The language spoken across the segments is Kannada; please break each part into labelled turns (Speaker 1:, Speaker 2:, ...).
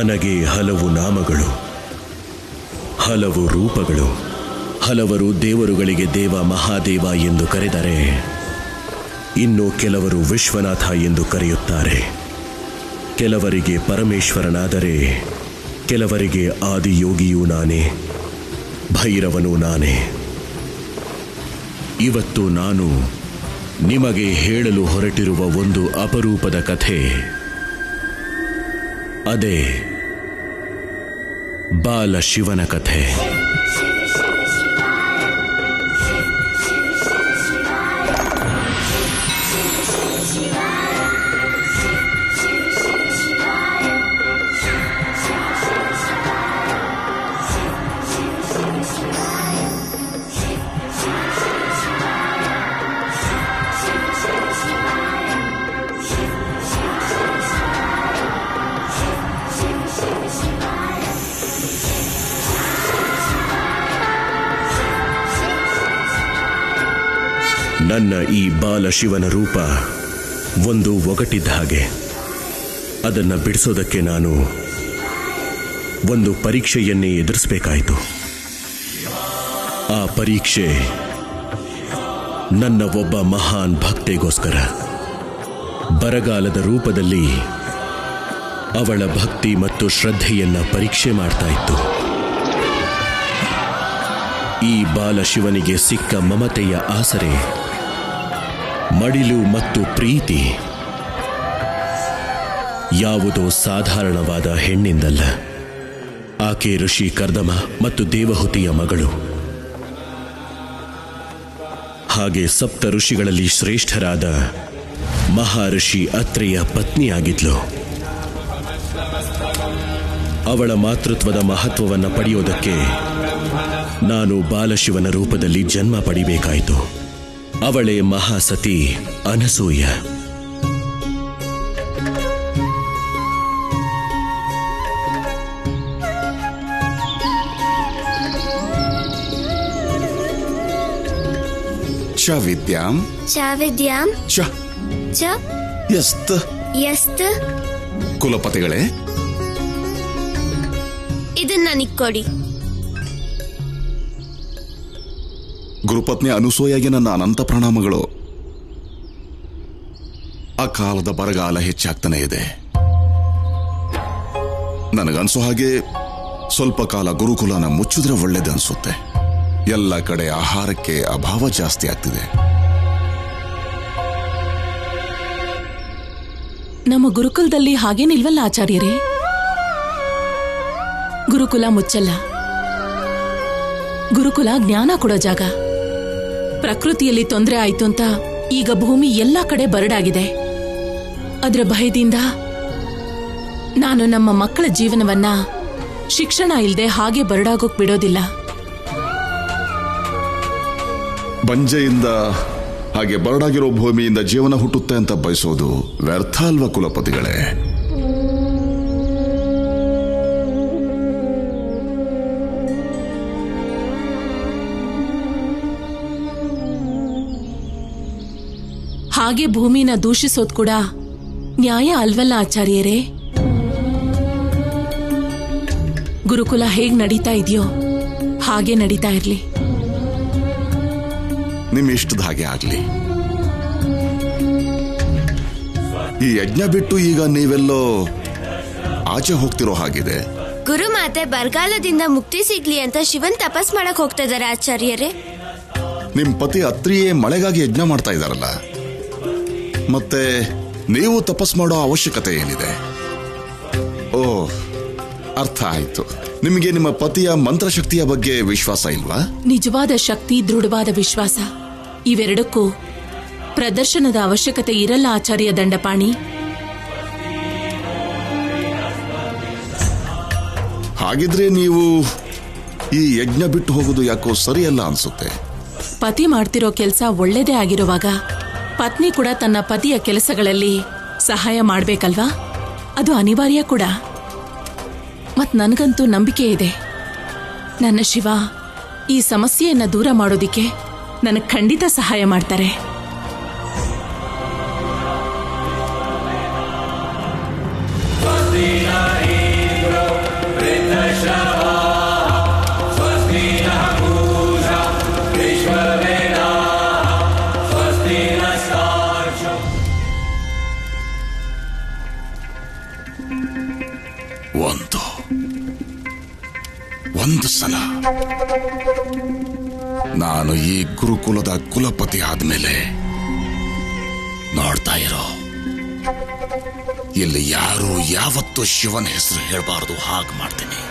Speaker 1: ನನಗೆ ಹಲವು ನಾಮಗಳು, ಹಲವು ರೂಪಗಳು. ಹಲವರು ದೇವರುಗಳಿಗೆ ದೇವ ಮಹಾದೇವ ಎಂದು ಕರೆದರೆ, ಇನ್ನು ಕೆಲವರು ವಿಶ್ವನಾಥ ಎಂದು ಕರೆಯುತ್ತಾರೆ. ಕೆಲವರಿಗೆ ಪರಮೇಶ್ವರನಾದರೆ, ಕೆಲವರಿಗೆ ಆದಿಯೋಗಿಯೂ ನಾನೇ, ಭೈರವನೂ ನಾನೇ. ಇವತ್ತು ನಾನು ನಿಮಗೆ ಹೇಳಲು ಹೊರಟಿರುವ ಒಂದು ಅಪರೂಪದ ಕಥೆ, ಅದೇ ಬಾಲಶಿವನ ಕಥೆ. ನನ್ನ ಈ ಬಾಲಶಿವನ ರೂಪ ಒಂದು ಒಗಟಿದ್ದ ಹಾಗೆ. ಅದನ್ನು ಬಿಡಿಸೋದಕ್ಕೆ ನಾನು ಒಂದು ಪರೀಕ್ಷೆಯನ್ನೇ ಎದುರಿಸಬೇಕಾಯಿತು. ಆ ಪರೀಕ್ಷೆ ನನ್ನ ಒಬ್ಬ ಮಹಾನ್ ಭಕ್ತೆಗೋಸ್ಕರ. ಬರಗಾಲದ ರೂಪದಲ್ಲಿ ಅವಳ ಭಕ್ತಿ ಮತ್ತು ಶ್ರದ್ಧೆಯನ್ನ ಪರೀಕ್ಷೆ ಮಾಡ್ತಾ ಇತ್ತು. ಈ ಬಾಲಶಿವನಿಗೆ ಸಿಕ್ಕ ಮಮತೆಯ ಆಸರೆ, ಮಡಿಲು ಮತ್ತು ಪ್ರೀತಿ ಯಾವುದೋ ಸಾಧಾರಣವಾದ ಹೆಣ್ಣಿಂದಲ್ಲ. ಆಕೆ ಋಷಿ ಕರ್ದಮ ಮತ್ತು ದೇವಹುತಿಯ ಮಗಳು. ಹಾಗೆ ಸಪ್ತ ಋಷಿಗಳಲ್ಲಿ ಶ್ರೇಷ್ಠರಾದ ಮಹರ್ಷಿ ಅತ್ರೇಯ ಪತ್ನಿಯಾಗಿದ್ಲು. ಅವಳ ಮಾತೃತ್ವದ ಮಹತ್ವವನ್ನು ಪಡೆಯೋದಕ್ಕೆ ನಾನು ಬಾಲಶಿವನ ರೂಪದಲ್ಲಿ ಜನ್ಮ ಪಡಿಬೇಕಾಯಿತು. ಅವಳೇ ಮಹಾಸತಿ ಅನಸೂಯ.
Speaker 2: ಚ ವಿದ್ಯಾಂ ಚ ಯಸ್ತ್. ಕುಲಪತಿಗಳೇ,
Speaker 3: ಇದನ್ನ ನಿಕ್ಕೊಡಿ.
Speaker 2: ಗುರುಪತ್ನಿ ಅನುಸೂಯಗೆ ನನ್ನ ಅನಂತ ಪ್ರಣಾಮಗಳು. ಅಕಾಲದ ಬರಗಾಲ ಹೆಚ್ಚಾಗ್ತಾನೆ ಇದೆ. ನನಗನ್ಸೋ ಹಾಗೆ ಸ್ವಲ್ಪ ಕಾಲ ಗುರುಕುಲನ ಮುಚ್ಚಿದ್ರೆ ಒಳ್ಳೇದನ್ಸುತ್ತೆ. ಎಲ್ಲ ಕಡೆ ಆಹಾರಕ್ಕೆ ಅಭಾವ ಜಾಸ್ತಿ ಆಗ್ತಿದೆ.
Speaker 4: ನಮ್ಮ ಗುರುಕುಲದಲ್ಲಿ ಹಾಗೇನಿಲ್ವಲ್ಲ ಆಚಾರ್ಯರೇ? ಗುರುಕುಲ ಮುಚ್ಚಲ್ಲ. ಗುರುಕುಲ ಜ್ಞಾನ ಕೊಡೋ ಜಾಗ. ಪ್ರಕೃತಿಯಲ್ಲಿ ತೊಂದರೆ ಆಯ್ತು ಅಂತ ಈಗ ಭೂಮಿ ಎಲ್ಲಾ ಕಡೆ ಬರಡಾಗಿದೆ. ಅದರ ಭಯದಿಂದ ನಾನು ನಮ್ಮ ಮಕ್ಕಳ ಜೀವನವನ್ನ ಶಿಕ್ಷಣ ಇಲ್ಲದೆ ಹಾಗೆ ಬರಡಾಗೋಕ್ ಬಿಡೋದಿಲ್ಲ.
Speaker 2: ಬಂಜೆಯಿಂದ ಹಾಗೆ ಬರಡಾಗಿರೋ ಭೂಮಿಯಿಂದ ಜೀವನ ಹುಟ್ಟುತ್ತೆ ಅಂತ ಬಯಸೋದು ವ್ಯರ್ಥ ಅಲ್ವಾ ಕುಲಪತಿಗಳೇ?
Speaker 4: ಹಾಗೆ ಭೂಮಿನ ದೂಷಿಸೋದ್ ಕೂಡ ನ್ಯಾಯ ಅಲ್ವಲ್ಲ ಆಚಾರ್ಯರೇ? ಗುರುಕುಲ ಹೇಗ್ ನಡೀತಾ ಇದೆಯೋ ಹಾಗೆ ನಡೀತಾ ಇರ್ಲಿ.
Speaker 2: ನಿಮ್ ಇಷ್ಟದ ಹಾಗೆ ಆಗ್ಲಿ. ಈ ಯಜ್ಞ ಬಿಟ್ಟು ಈಗ ನೀವೆಲ್ಲೋ ಆಚೆ ಹೋಗ್ತಿರೋ ಹಾಗಿದೆ.
Speaker 3: ಗುರುಮಾತೆ ಬರಗಾಲದಿಂದ ಮುಕ್ತಿ ಸಿಗ್ಲಿ ಅಂತ ಶಿವನ್ ತಪಸ್ ಮಾಡಕ್ ಹೋಗ್ತಾ ಇದಾರೆ ಆಚಾರ್ಯರೇ.
Speaker 2: ನಿಮ್ ಪತಿ ಅತ್ರಿಯೇ ಮಳೆಗಾಗಿ ಯಜ್ಞ ಮಾಡ್ತಾ ಇದಾರಲ್ಲ, ಮತ್ತೆ ನೀವು ತಪಸ್ ಮಾಡೋ ಅವಶ್ಯಕತೆ ಏನಿದೆ? ಓಹ್, ಅರ್ಥ ಆಯ್ತು. ನಿಮಗೆ ನಿಮ್ಮ ಪತಿಯ ಮಂತ್ರಶಕ್ತಿಯ ಬಗ್ಗೆ ವಿಶ್ವಾಸ ಇಲ್ವಾ?
Speaker 4: ನಿಜವಾದ ಶಕ್ತಿ, ದೃಢವಾದ ವಿಶ್ವಾಸ ಇವೆರಡಕ್ಕೂ ಪ್ರದರ್ಶನದ ಅವಶ್ಯಕತೆ ಇರಲ್ಲ ಆಚಾರ್ಯ ದಂಡಪಾಣಿ.
Speaker 2: ಹಾಗಿದ್ರೆ ನೀವು ಈ ಯಜ್ಞ ಬಿಟ್ಟು ಹೋಗೋದು ಯಾಕೋ ಸರಿಯಲ್ಲ ಅನ್ಸುತ್ತೆ.
Speaker 4: ಪತಿ ಮಾಡ್ತಿರೋ ಕೆಲಸ ಒಳ್ಳೇದೇ ಆಗಿರುವಾಗ ಪತ್ನಿ ಕೂಡ ತನ್ನ ಪತಿಯ ಕೆಲಸಗಳಲ್ಲಿ ಸಹಾಯ ಮಾಡ್ಬೇಕಲ್ವಾ? ಅದು ಅನಿವಾರ್ಯ ಕೂಡ. ಮತ್ ನನಗಂತೂ ನಂಬಿಕೆ ಇದೆ, ನನ್ನ ಶಿವ ಈ ಸಮಸ್ಯೆಯನ್ನ ದೂರ ಮಾಡೋದಿಕ್ಕೆ ನನಗೆ ಖಂಡಿತ ಸಹಾಯ ಮಾಡ್ತಾರೆ.
Speaker 2: ಒಂದು ಸಲ ನಾನು ಈ ಗುರುಕುಲದ ಕುಲಪತಿ ಆದ್ಮೇಲೆ ನೋಡ್ತಾ ಇರೋ, ಇಲ್ಲಿ ಯಾರು ಯಾವತ್ತೂ ಶಿವನ ಹೆಸರು ಹೇಳಬಾರದು, ಹಾಗೆ ಮಾಡ್ತೀನಿ.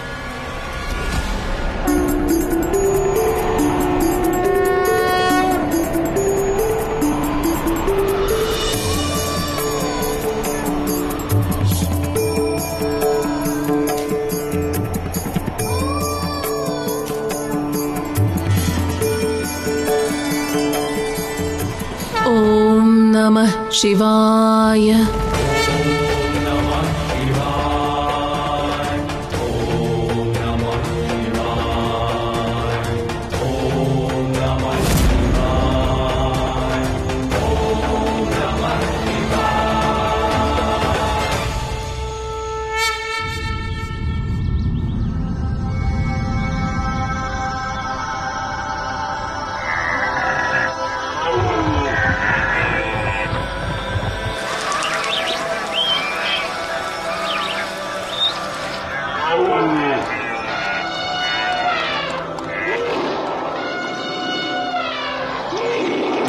Speaker 4: ಓಂ ನಮಃ ಶಿವಾಯ.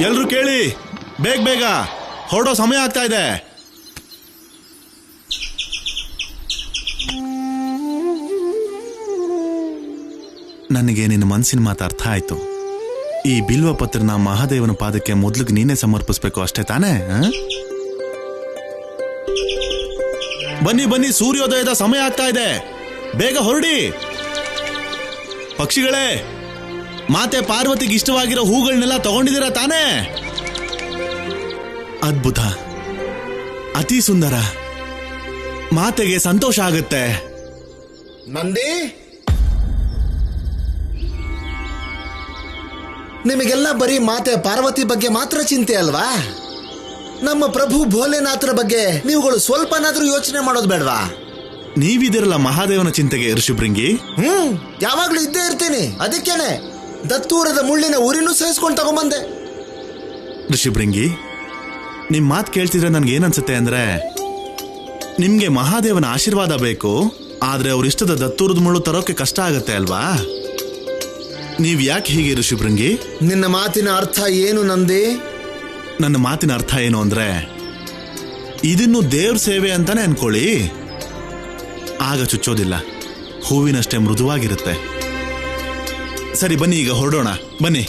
Speaker 5: ಎಲ್ರು ಕೇಳಿ, ಬೇಗ ಬೇಗ ಹೊರಡೋ ಸಮಯ ಆಗ್ತಾ ಇದೆ. ನನಗೆ ನಿನ್ನ ಮನಸ್ಸಿನ ಮಾತು ಅರ್ಥ ಆಯ್ತು. ಈ ಬಿಲ್ವ ಪತ್ರನ ಮಹಾದೇವನ ಪಾದಕ್ಕೆ ಮೊದ್ಲಿಗೆ ನೀನೇ ಸಮರ್ಪಿಸ್ಬೇಕು, ಅಷ್ಟೇ ತಾನೇ? ಬನ್ನಿ ಬನ್ನಿ, ಸೂರ್ಯೋದಯದ ಸಮಯ ಆಗ್ತಾ ಇದೆ, ಬೇಗ ಹೊರಡಿ. ಪಕ್ಷಿಗಳೇ, ಮಾತೆ ಪಾರ್ವತಿಗೆ ಇಷ್ಟವಾಗಿರೋ ಹೂಗಳನ್ನೆಲ್ಲ ತಗೊಂಡಿದ್ದೀರಾ ತಾನೇ? ಅದ್ಭುತ, ಅತಿ ಸುಂದರ, ಮಾತೆಗೆ ಸಂತೋಷ ಆಗುತ್ತೆ.
Speaker 6: ನಂದಿ, ನಿಮಗೆಲ್ಲ ಬರೀ ಮಾತೆ ಪಾರ್ವತಿ ಬಗ್ಗೆ ಮಾತ್ರ ಚಿಂತೆ ಅಲ್ವಾ? ನಮ್ಮ ಪ್ರಭು ಭೋಲೆನಾಥರ ಬಗ್ಗೆ ನೀವುಗಳು ಸ್ವಲ್ಪನಾದ್ರೂ ಯೋಚನೆ ಮಾಡೋದು ಬೇಡವಾ?
Speaker 5: ನೀವಿದಿರಲ್ಲ ಮಹಾದೇವನ ಚಿಂತೆಗೆ ಋಷಿಭೃಂಗಿ.
Speaker 6: ಯಾವಾಗ್ಲೂ ಇದ್ದೇ ಇರ್ತೀನಿ. ಅದಕ್ಕೇನೆ ದತ್ತೂರದ ಮುಳ್ಳಿನ ಉರಿನೂ ಸಹಿಸ್ಕೊಂಡು ತಗೊಂಬಂದೆ.
Speaker 5: ಋಷಿಭೃಂಗಿ, ನಿಮ್ ಮಾತು ಕೇಳ್ತಿದ್ರೆ ನನ್ಗೆ ಏನನ್ಸುತ್ತೆ ಅಂದ್ರೆ, ನಿಮ್ಗೆ ಮಹಾದೇವನ ಆಶೀರ್ವಾದ ಬೇಕು, ಆದ್ರೆ ಅವ್ರ ಇಷ್ಟದ ದತ್ತೂರದ ಮುಳ್ಳು ತರೋಕೆ ಕಷ್ಟ ಆಗತ್ತೆ ಅಲ್ವಾ? ನೀವ್ ಯಾಕೆ ಹೀಗೆ ಋಷಿಭೃಂಗಿ?
Speaker 6: ನಿನ್ನ ಮಾತಿನ ಅರ್ಥ ಏನು ನಂದಿ?
Speaker 5: ನನ್ನ ಮಾತಿನ ಅರ್ಥ ಏನು ಅಂದ್ರೆ, ಇದನ್ನು ದೇವ್ರ ಸೇವೆ ಅಂತಾನೆ ಅನ್ಕೊಳ್ಳಿ. ಆಗ ಚುಚ್ಚೋದಿಲ್ಲ, ಹೂವಿನಷ್ಟೇ ಮೃದುವಾಗಿರುತ್ತೆ. ಸರಿ, ಬನ್ನಿ ಈಗ ಹೊರಡೋಣ, ಬನ್ನಿ.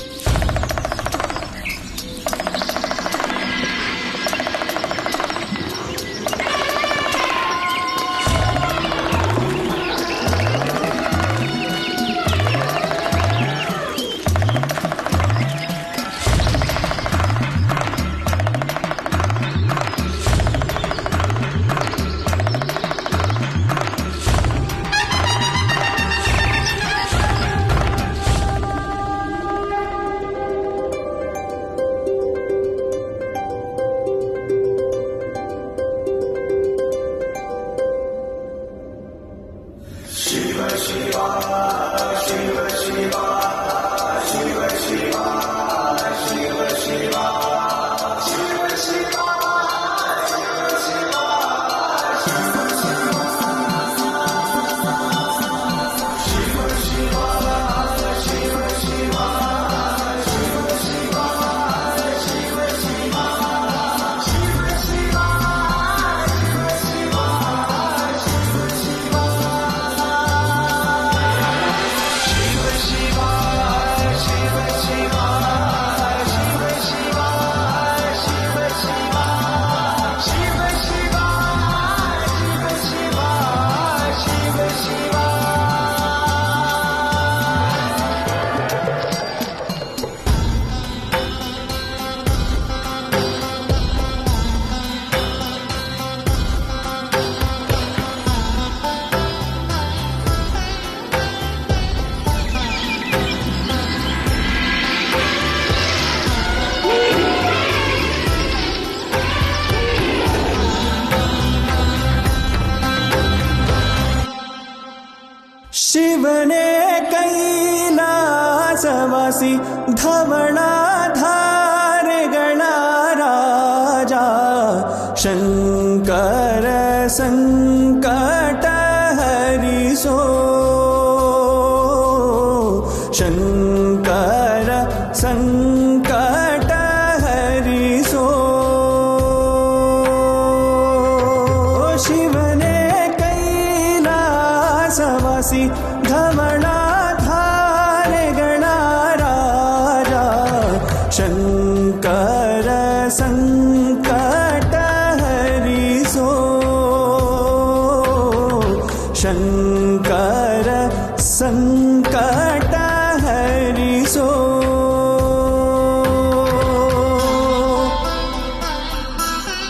Speaker 7: ಶಿವನೇ ಕೈಲಾಸವಾಸಿ ಧವಳಾಧಾರೆಗಳ ರಾಜ, ಶಂಕರ ಸಂಕಟ ಹರಿಸೋ ಶಂಕರ ಸಂಕಟ ಹರಿಸೋ ಶಿವನೇ ಕೈಲಾಸವಾಸಿ ಧವಳಾಧಾರೆಗಳ ರಾಜ ಶಂಕರ ಸಂಕಟ ಹರಿಸೋ ಶಂಕರ ಸಂಕಟ ಹರಿಸೋ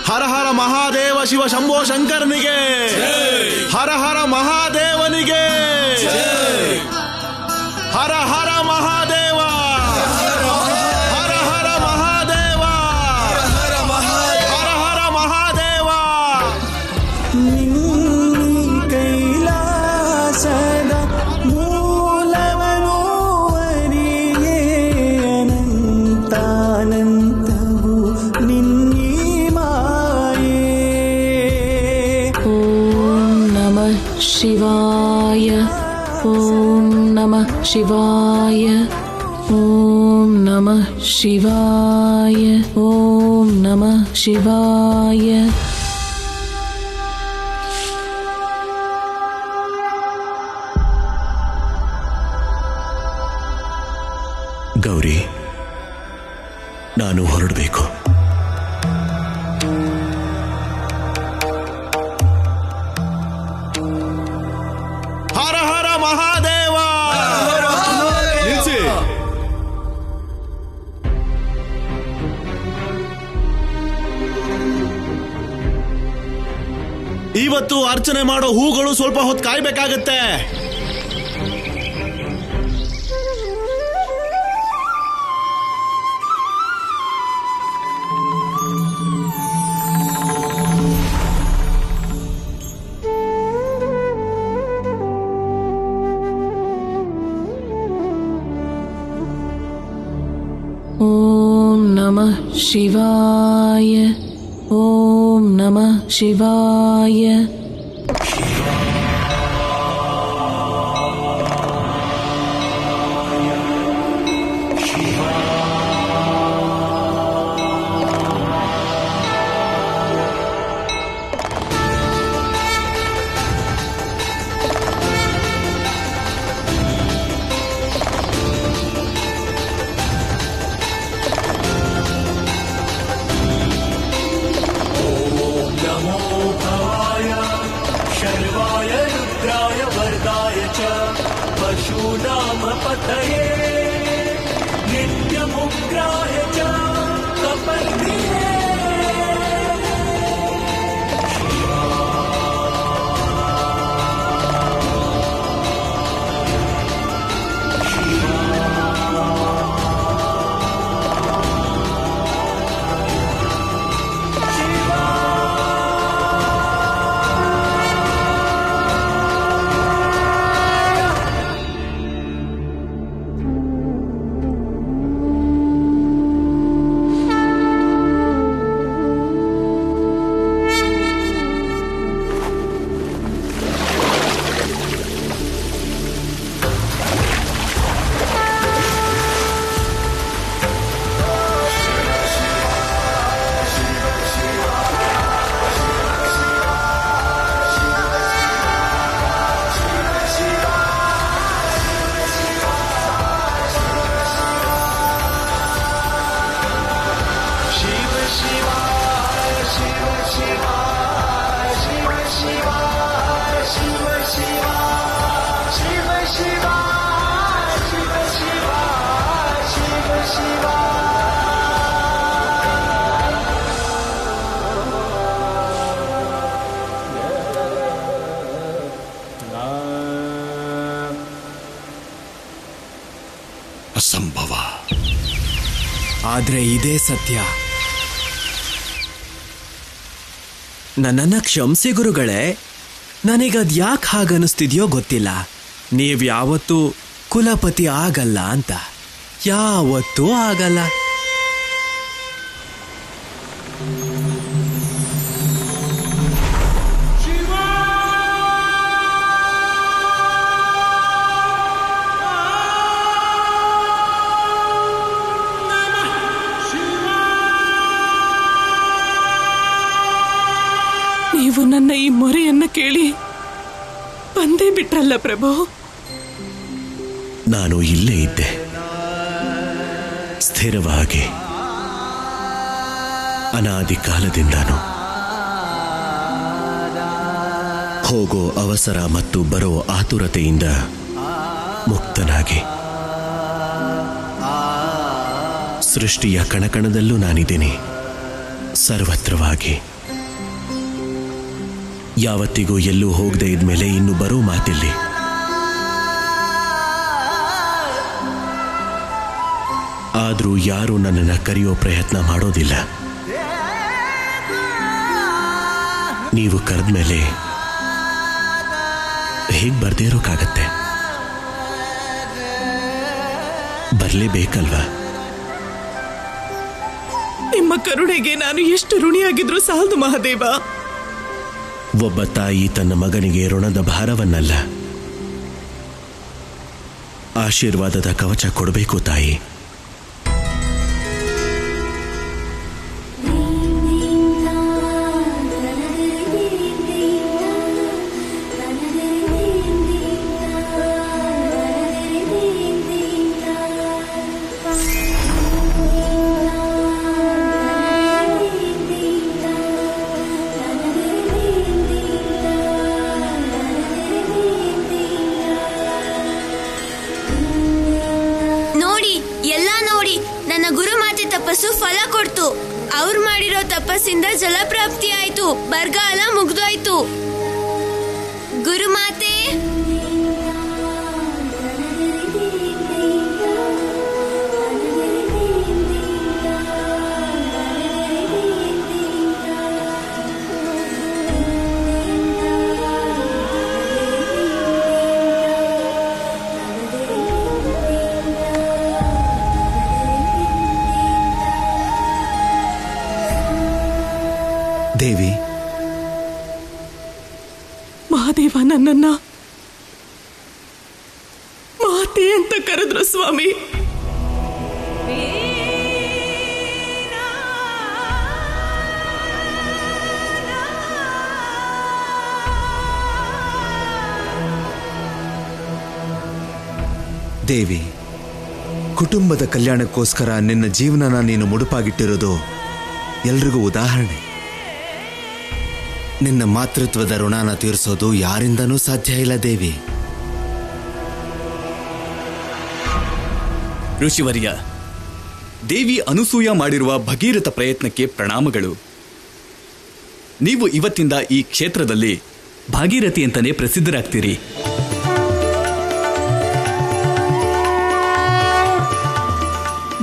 Speaker 5: ಹರ ಹರ ಮಹಾದೇವ ಶಿವ ಶಂಭೋ ಶಂಕರನಿಗೆ ಹರ ಹರ ಮಹಾದೇವನಿಗೆ ಹರ ಹರ ಮಹಾದೇವ ಹರ ಹರ ಮಹಾದೇವ ಹರ ಹರ ಮಹಾದೇವ
Speaker 7: ಕೈಲಾಸದ ಮೂಲವನು ಅರಿಯೇ ಅನಂತಾನಂತವು ನಿನ್ನೀ ಮಾಯೇ
Speaker 4: ಓಂ ನಮಃ ಶಿವಾಯ ಓಂ ನಮಃ ಶಿವಾಯ ಓಂ ನಮಃ ಶಿವಾಯ ಓಂ ನಮಃ ಶಿವಾಯ
Speaker 1: ಗೌರಿ, ನಾನು ಹೊರಡಬೇಕು.
Speaker 5: ಹರ ಹರ ಮಹಾದೇವ ನಿಲ್ಸಿ. ಇವತ್ತು ಅರ್ಚನೆ ಮಾಡೋ ಹೂಗಳು ಸ್ವಲ್ಪ ಹೊತ್ತು ಕಾಯ್ಬೇಕಾಗತ್ತೆ.
Speaker 4: ಓಂ ನಮಃ ಶಿವಾಯ ಓಂ ನಮಃ ಶಿವಾಯ
Speaker 8: पशूनाम पतये नित्यमुग्राय च कपल्भिः
Speaker 2: ಅಸಂಭವ.
Speaker 9: ಆದ್ರೆ ಇದೇ ಸತ್ಯ. ನನ್ನನ್ನ ಕ್ಷಮಿಸಿ ಗುರುಗಳೇ, ನನಗದ್ಯಾಕೆ ಹಾಗನ್ನಿಸ್ತಿದ್ಯೋ ಗೊತ್ತಿಲ್ಲ. ನೀವ್ಯಾವತ್ತೂ ಕುಲಪತಿ ಆಗಲ್ಲ ಅಂತ. ಯಾವತ್ತೂ ಆಗಲ್ಲ.
Speaker 4: ಬಿಟ್ರಲ್ಲ ಪ್ರಭು.
Speaker 1: ನಾನು ಇಲ್ಲೇ ಇದ್ದೆ, ಸ್ಥಿರವಾಗಿ, ಅನಾದಿ ಕಾಲದಿಂದಾನು. ಹೋಗೋ ಅವಸರ ಮತ್ತು ಬರೋ ಆತುರತೆಯಿಂದ ಮುಕ್ತನಾಗಿ. ಸೃಷ್ಟಿಯ ಕಣಕಣದಲ್ಲೂ ನಾನಿದ್ದೀನಿ, ಸರ್ವತ್ರವಾಗಿ. ಯಾವತ್ತಿಗೂ ಎಲ್ಲೂ ಹೋಗದೆ ಇದ್ಮೇಲೆ ಇನ್ನು ಬರೋ ಮಾತಿಲ್ಲಿ. ಆದ್ರೂ ಯಾರೂ ನನ್ನನ್ನು ಕರೆಯೋ ಪ್ರಯತ್ನ ಮಾಡೋದಿಲ್ಲ. ನೀವು ಕರೆದ್ಮೇಲೆ ಹೇಗೆ ಬರ್ದೇ ಇರೋಕ್ಕಾಗತ್ತೆ? ಬರಲೇಬೇಕಲ್ವಾ?
Speaker 4: ನಿಮ್ಮ ಕರುಣೆಗೆ ನಾನು ಎಷ್ಟು ಋಣಿಯಾಗಿದ್ರು ಸಾಲದು ಮಹಾದೇವ.
Speaker 1: ಒಬ್ಬ ತಾಯಿ ತನ್ನ ಮಗನಿಗೆ ಋಣದ ಭಾರವನ್ನಲ್ಲ, ಆಶೀರ್ವಾದದ ಕವಚ ಕೊಡಬೇಕು ತಾಯಿ.
Speaker 3: ನನ್ನ ಗುರುಮಾತೆ ತಪಸ್ಸು ಫಲ ಕೊಡ್ತು. ಅವ್ರು ಮಾಡಿರೋ ತಪಸ್ಸಿಂದ ಜಲಪ್ರಾಪ್ತಿ ಆಯ್ತು, ಬರಗಾಲ ಮುಗ್ದೋಯ್ತು. ಗುರುಮಾತೆ,
Speaker 9: ದೇವಿ,
Speaker 4: ಮಹಾದೇವ ನನ್ನನ್ನ ಮಾತೆ ಅಂತ ಕರೆದ್ರು ಸ್ವಾಮಿ.
Speaker 10: ದೇವಿ, ಕುಟುಂಬದ ಕಲ್ಯಾಣಕ್ಕೋಸ್ಕರ ನಿನ್ನ ಜೀವನನ ನೀನು ಮುಡುಪಾಗಿಟ್ಟಿರೋದು ಎಲ್ರಿಗೂ ಉದಾಹರಣೆ. ನಿನ್ನ ಮಾತೃತ್ವದ ಋಣನ ತೀರಿಸೋದು ಯಾರಿಂದನೂ ಸಾಧ್ಯ ಇಲ್ಲ ದೇವಿ.
Speaker 11: ಋಷಿವರ್ಯ, ದೇವಿ ಅನುಸೂಯ ಮಾಡಿರುವ ಭಗೀರಥ ಪ್ರಯತ್ನಕ್ಕೆ ಪ್ರಣಾಮಗಳು. ನೀವು ಇವತ್ತಿಂದ ಈ ಕ್ಷೇತ್ರದಲ್ಲಿ ಭಾಗೀರಥಿ ಅಂತಾನೆ ಪ್ರಸಿದ್ಧರಾಗ್ತೀರಿ.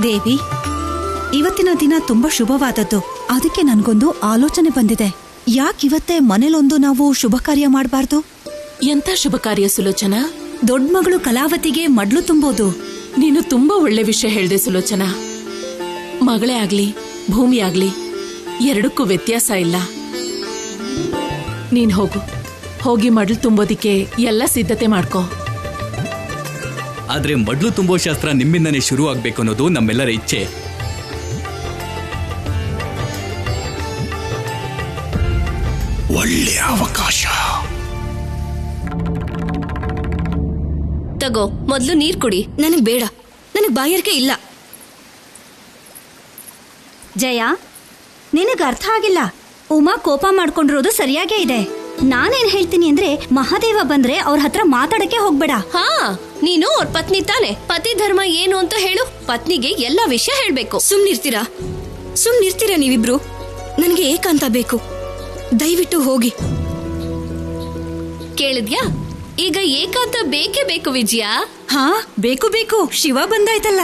Speaker 12: ದೇವಿ, ಇವತ್ತಿನ ದಿನ ತುಂಬಾ ಶುಭವಾದದ್ದು. ಅದಕ್ಕೆ ನನ್ಗೊಂದು ಆಲೋಚನೆ ಬಂದಿದೆ. ಯಾಕಿವತ್ತೇ ಮನೇಲೊಂದು ನಾವು ಶುಭ ಕಾರ್ಯ ಮಾಡಬಾರ್ದು?
Speaker 4: ಎಂತ ಶುಭ ಕಾರ್ಯ ಸುಲೋಚನಾ?
Speaker 12: ದೊಡ್ಡ ಮಗಳು ಕಲಾವತಿಗೆ ಮಡ್ಲು ತುಂಬೋದು.
Speaker 4: ನೀನು ತುಂಬಾ ಒಳ್ಳೆ ವಿಷಯ ಹೇಳ್ದೆ ಸುಲೋಚನಾ. ಮಗಳೇ ಆಗ್ಲಿ ಭೂಮಿ ಆಗ್ಲಿ ಎರಡಕ್ಕೂ ವ್ಯತ್ಯಾಸ ಇಲ್ಲ. ನೀನ್ ಹೋಗಿ ಮಡ್ಲು ತುಂಬೋದಿಕ್ಕೆ ಎಲ್ಲ ಸಿದ್ಧತೆ ಮಾಡ್ಕೋ.
Speaker 11: ಆದ್ರೆ ಮಡ್ಲು ತುಂಬೋ ಶಾಸ್ತ್ರ ನಿಮ್ಮಿಂದನೇ ಶುರು ಆಗ್ಬೇಕು ಅನ್ನೋದು ನಮ್ಮೆಲ್ಲರ ಇಚ್ಛೆ.
Speaker 1: ಒಳ್ಳೆಯ ಅವಕಾಶ.
Speaker 13: ತಗೋ, ಮೊದ್ಲು ನೀರ್ ಕುಡಿ. ನನಗ್ ಬೇಡ, ನನಗ್ ಬಾಯಾರಿಕೆ ಇಲ್ಲ.
Speaker 12: ಜಯ, ನಿನಗ್ ಅರ್ಥ ಆಗಿಲ್ಲ. ಉಮಾ ಕೋಪ ಮಾಡ್ಕೊಂಡಿರೋದು ಸರಿಯಾಗೇ ಇದೆ. ನಾನೇನ್ ಹೇಳ್ತೀನಿ ಅಂದ್ರೆ, ಮಹಾದೇವ ಬಂದ್ರೆ ಅವ್ರ ಹತ್ರ ಮಾತಾಡಕ್ಕೆ ಹೋಗ್ಬೇಡ.
Speaker 13: ಹಾ, ನೀನು ಅವ್ರ ಪತ್ನಿ ತಾನೆ. ಪತಿ ಧರ್ಮ ಏನು ಅಂತ ಹೇಳು. ಪತ್ನಿಗೆ ಎಲ್ಲ ವಿಷಯ ಹೇಳ್ಬೇಕು. ಸುಮ್ನಿರ್ತೀರಾ ನೀವಿಬ್ರು? ನನ್ಗೆ ಏಕಾಂತ ಬೇಕು, ದಯವಿಟ್ಟು ಹೋಗಿ. ಕೇಳಿದ್ಯಾ? ಈಗ ಏಕಾಂತ ಬೇಕೇ ಬೇಕು ವಿಜಯ.
Speaker 12: ಹಾ, ಬೇಕು. ಶಿವ ಬಂದಾಯ್ತಲ್ಲ.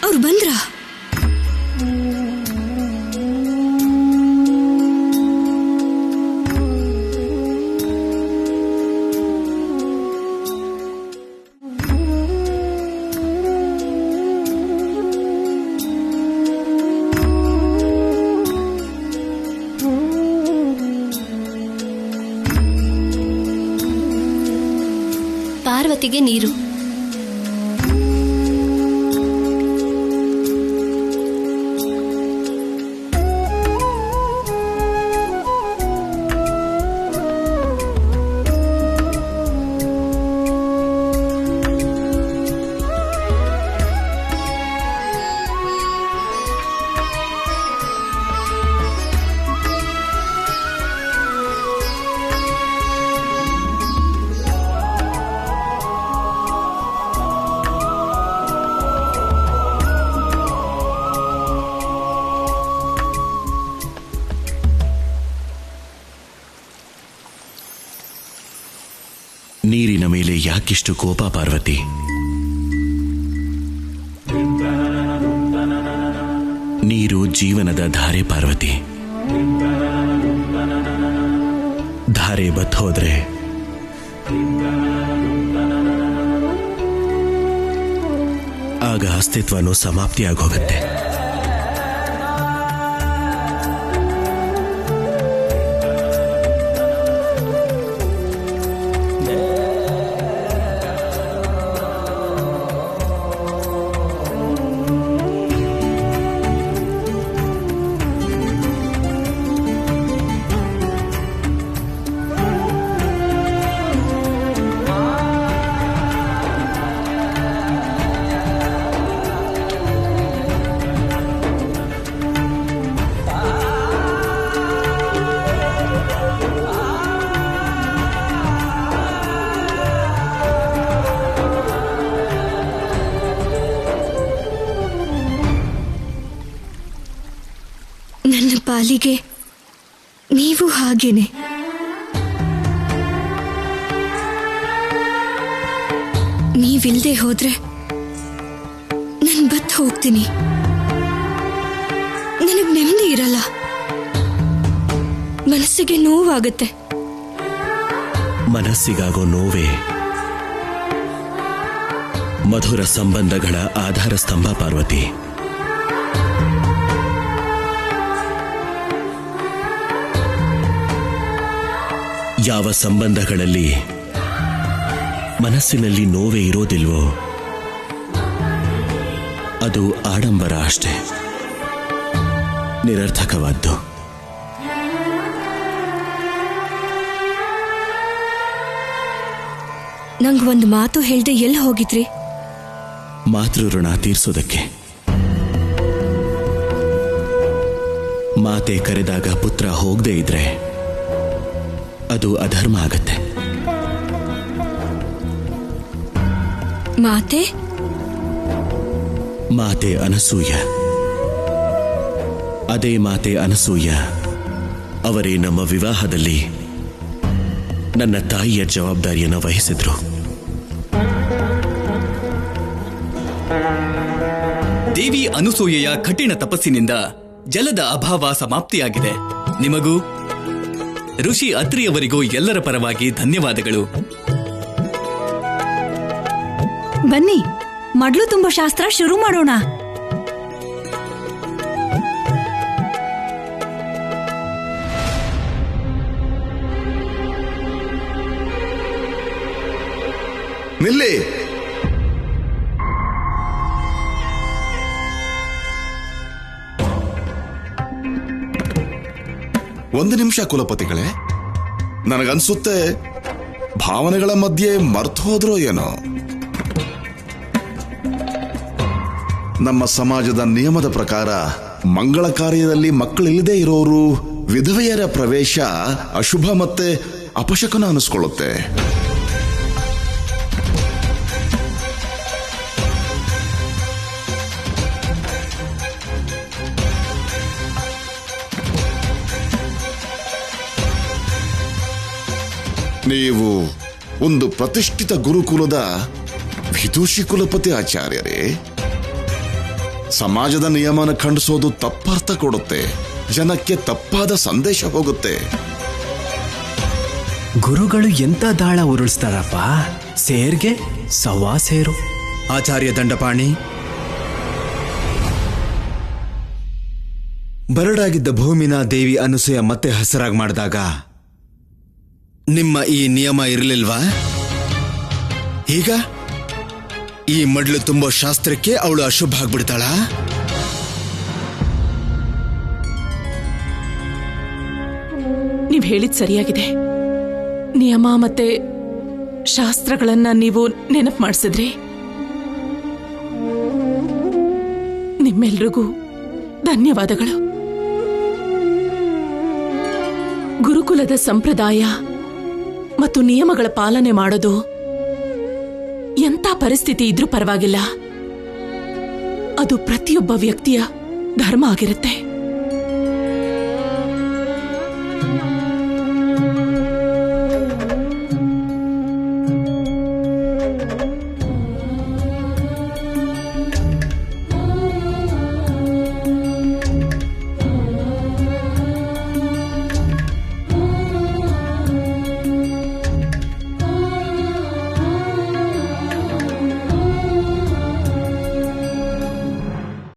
Speaker 13: ಅವ್ರು ಬಂದ್ರ? ಪಾರ್ವತಿಗೆ ನೀರು.
Speaker 1: ಯಾಕಿಷ್ಟು ಕೋಪ ಪಾರ್ವತಿ? ನೀರು ಜೀವನದ ಧಾರೆ ಪಾರ್ವತಿ. ಧಾರೆ ಬತ್ತೋದ್ರೆ ಆಗ ಅಸ್ತಿತ್ವನೂ ಸಮಾಪ್ತಿಯಾಗೋಗತ್ತೆ.
Speaker 13: ನನ್ನ ಪಾಲಿಗೆ ನೀವು ಹಾಗೇನೆ. ನೀವಿಲ್ದೆ ಹೋದ್ರೆ ನಾನು ಬತ್ತು ಹೋಗ್ತೀನಿ. ನನಗೆ ನೆಮ್ಮದಿ ಇರಲ್ಲ, ಮನಸ್ಸಿಗೆ ನೋವಾಗುತ್ತೆ.
Speaker 1: ಮನಸ್ಸಿಗಾಗೋ ನೋವೇ ಮಧುರ ಸಂಬಂಧಗಳ ಆಧಾರ ಸ್ತಂಭ ಪಾರ್ವತಿ. ಯಾವ ಸಂಬಂಧಗಳಲ್ಲಿ ಮನಸ್ಸಿನಲ್ಲಿ ನೋವೇ ಇರೋದಿಲ್ವೋ ಅದು ಆಡಂಬರ ಅಷ್ಟೇ, ನಿರರ್ಥಕವಾದ್ದು.
Speaker 13: ನಂಗೊಂದು ಮಾತು ಹೇಳ್ದೆ ಎಲ್ಲಿ ಹೋಗಿದ್ರಿ?
Speaker 1: ಮಾತೃ ಋಣ ತೀರ್ಸೋದಕ್ಕೆ. ಮಾತೆ ಕರೆದಾಗ ಪುತ್ರ ಹೋಗದೆ ಇದ್ರೆ ಅದು ಅಧರ್ಮ ಆಗತ್ತೆ.
Speaker 13: ಮಾತೆ?
Speaker 1: ಮಾತೆ ಅನಸೂಯ. ಅದೇ ಮಾತೆ ಅನಸೂಯ ಅವರೇ ನಮ್ಮ ವಿವಾಹದಲ್ಲಿ ನನ್ನ ತಾಯಿಯ ಜವಾಬ್ದಾರಿಯನ್ನು ವಹಿಸಿದ್ರು.
Speaker 11: ದೇವಿ ಅನಸೂಯೆಯ ಕಠಿಣ ತಪಸ್ಸಿನಿಂದ ಜಲದ ಅಭಾವ ಸಮಾಪ್ತಿಯಾಗಿದೆ. ನಿಮಗೂ ಋಷಿ ಅತ್ರಿಯವರಿಗೂ ಎಲ್ಲರ ಪರವಾಗಿ ಧನ್ಯವಾದಗಳು.
Speaker 12: ಬನ್ನಿ, ಮಡ್ಲು ತುಂಬಾ ಶಾಸ್ತ್ರ ಶುರು ಮಾಡೋಣ.
Speaker 2: ನಿಲ್ಲಿ. ಒಂದು ನಿಮಿಷ ಕುಲಪತಿಗಳೇ, ನನಗನ್ಸುತ್ತೆ ಭಾವನೆಗಳ ಮಧ್ಯೆ ಮರ್ತು ಹೋದ್ರೋ ಏನೋ. ನಮ್ಮ ಸಮಾಜದ ನಿಯಮದ ಪ್ರಕಾರ ಮಂಗಳ ಕಾರ್ಯದಲ್ಲಿ ಮಕ್ಕಳಿಲ್ಲದೆ ಇರೋರು ವಿಧವೆಯರ ಪ್ರವೇಶ ಅಶುಭ ಮತ್ತೆ ಅಪಶಕನ ಅನಿಸ್ಕೊಳ್ಳುತ್ತೆ. ನೀವು ಒಂದು ಪ್ರತಿಷ್ಠಿತ ಗುರುಕುಲದ ವಿದೂಷಿ ಕುಲಪತಿ ಆಚಾರ್ಯರೇ. ಸಮಾಜದ ನಿಯಮನ ಖಂಡಿಸೋದು ತಪ್ಪರ್ಥ ಕೊಡುತ್ತೆ, ಜನಕ್ಕೆ ತಪ್ಪಾದ ಸಂದೇಶ ಹೋಗುತ್ತೆ.
Speaker 9: ಗುರುಗಳು ಎಂತ ದಾಳ ಉರುಳಿಸ್ತಾರಪ್ಪ, ಸೇರ್ಗೆ ಸವಾ ಸೇರು.
Speaker 10: ಆಚಾರ್ಯ ದಂಡಪಾಣಿ, ಬರಡಾಗಿದ್ದ ಭೂಮಿನ ದೇವಿ ಅನಸೂಯ ಮತ್ತೆ ಹಸರಾಗಿ ಮಾಡಿದಾಗ ನಿಮ್ಮ ಈ ನಿಯಮ ಇರಲಿಲ್ವಾ? ಈಗ ಈ ಮಡ್ಲು ತುಂಬೋ ಶಾಸ್ತ್ರಕ್ಕೆ ಅವಳು ಅಶುಭ ಆಗ್ಬಿಡ್ತಾಳ?
Speaker 4: ನೀವ್ ಹೇಳಿದ್ ಸರಿಯಾಗಿದೆ. ನಿಯಮ ಮತ್ತೆ ಶಾಸ್ತ್ರಗಳನ್ನ ನೀವು ನೆನಪು ಮಾಡಿಸಿದ್ರಿ. ನಿಮ್ಮೆಲ್ರಿಗೂ ಧನ್ಯವಾದಗಳು. ಗುರುಕುಲದ ಸಂಪ್ರದಾಯ ಮತ್ತು ನಿಯಮಗಳ ಪಾಲನೆ ಮಾಡೋದು ಎಂಥ ಪರಿಸ್ಥಿತಿ ಇದ್ರೂ ಪರವಾಗಿಲ್ಲ, ಅದು ಪ್ರತಿಯೊಬ್ಬ ವ್ಯಕ್ತಿಯ ಧರ್ಮ ಆಗಿರುತ್ತೆ.